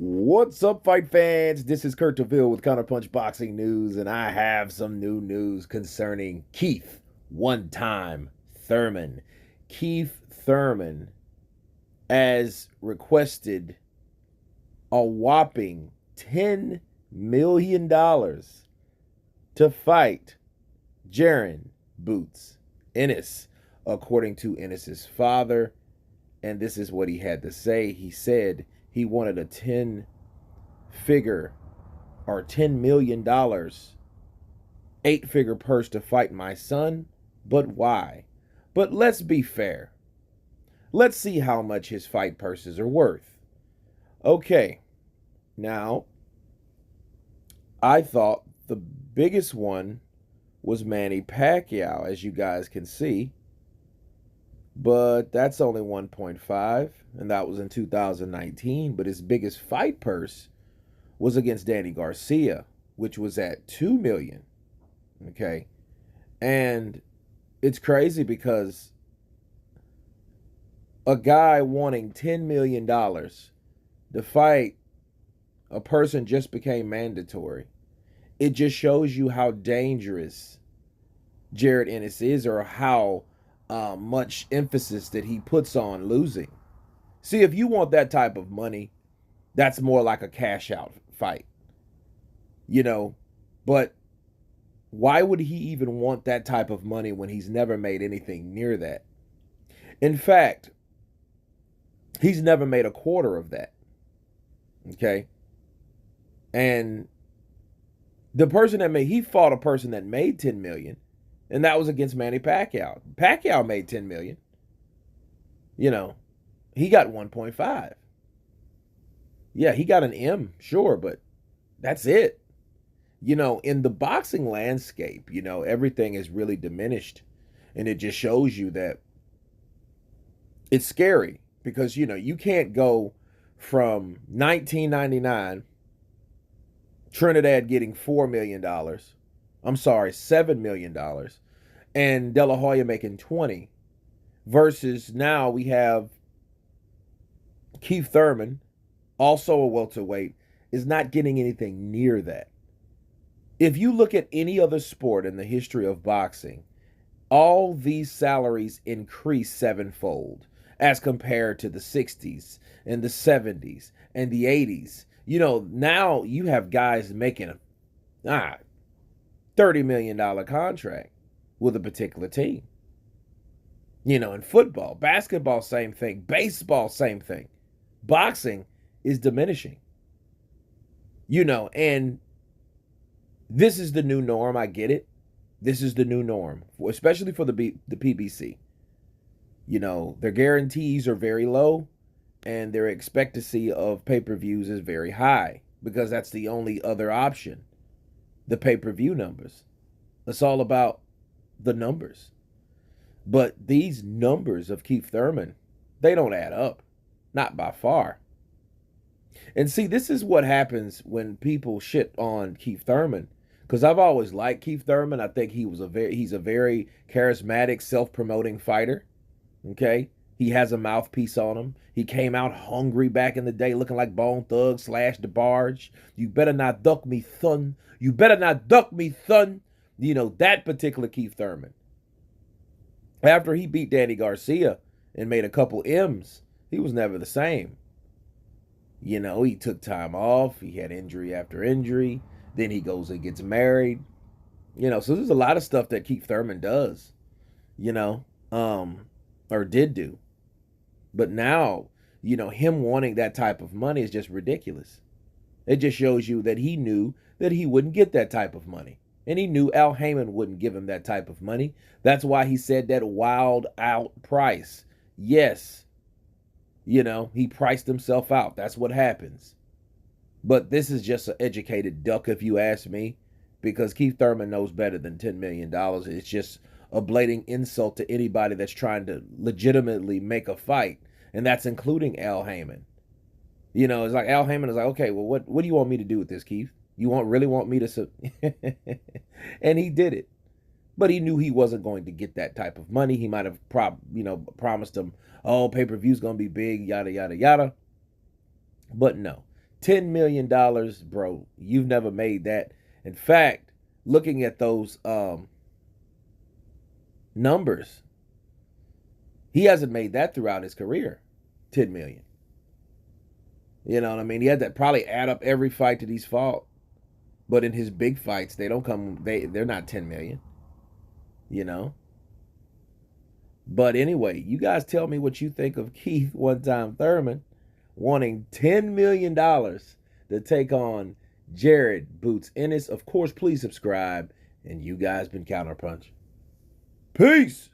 What's up, fight fans? This is Kurt DeVille with Counterpunch Boxing News, and I have some new news concerning Keith One Time Thurman. Keith Thurman, as requested, a whopping $10 million to fight Jaron Boots Ennis, according to Ennis's father. And this is what he had to say. He said he wanted a 10 figure or $10 million, 8-figure purse to fight my son. But why? But let's be fair. Let's see how much his fight purses are worth. Okay, now, I thought the biggest one was Manny Pacquiao, as you guys can see. But that's only 1.5, and that was in 2019. But his biggest fight purse was against Danny Garcia, which was at $2 million. Okay, and it's crazy because a guy wanting $10 million to fight a person just became mandatory. It just shows you how dangerous Jared Ennis is, or how much emphasis that he puts on losing. See, if you want that type of money, that's more like a cash out fight, you know. But why would he even want that type of money when he's never made anything near that? In fact, he's never made a quarter of that. Okay. And the person that he fought a person that made 10 million, and that was against Manny Pacquiao. Pacquiao made 10 million. You know, he got 1.5. Yeah, he got an M, sure, but that's it. You know, in the boxing landscape, you know, everything is really diminished. And it just shows you that it's scary because, you know, you can't go from 1999, Trinidad getting $4 million. I'm sorry, $7 million, and De La Hoya making 20, versus now we have Keith Thurman, also a welterweight, is not getting anything near that. If you look at any other sport in the history of boxing, all these salaries increase sevenfold as compared to the 60s and the 70s and the 80s. You know, now you have guys making $30 million contract with a particular team. You know, in football, basketball, same thing. Baseball, same thing. Boxing is diminishing. You know, and this is the new norm. I get it. This is the new norm, especially for the PBC. You know, their guarantees are very low, and their expectancy of pay-per-views is very high because that's the only other option. The pay-per-view numbers. It's all about the numbers. But these numbers of Keith Thurman, they don't add up. Not by far. And see, this is what happens when people shit on Keith Thurman. Because I've always liked Keith Thurman. I think he's a very charismatic, self-promoting fighter. Okay? He has a mouthpiece on him. He came out hungry back in the day, looking like Bone Thug / DeBarge. You better not duck me, son. You better not duck me, son. You know, that particular Keith Thurman. After he beat Danny Garcia and made a couple M's, he was never the same. You know, he took time off. He had injury after injury. Then he goes and gets married. You know, so there's a lot of stuff that Keith Thurman does, you know, or did do. But now, you know, him wanting that type of money is just ridiculous. It just shows you that he knew that he wouldn't get that type of money. And he knew Al Heyman wouldn't give him that type of money. That's why he said that wild out price. Yes, you know, he priced himself out. That's what happens. But this is just an educated duck, if you ask me, because Keith Thurman knows better than $10 million. It's just a blatant insult to anybody that's trying to legitimately make a fight, and that's including Al Heyman. You know, it's like Al Heyman is like, okay, well, what do you want me to do with this, Keith? You really want me to... And he did it. But he knew he wasn't going to get that type of money. He might have promised him, oh, pay-per-view's going to be big, yada, yada, yada. But no. $10 million, bro. You've never made that. In fact, looking at those numbers, he hasn't made that throughout his career. 10 million. You know what I mean? He had to probably add up every fight that he's fought. But in his big fights, they're not 10 million. You know? But anyway, you guys tell me what you think of Keith One Time Thurman wanting $10 million to take on Jared Boots Ennis. Of course, please subscribe. And you guys been Counterpunch. Peace.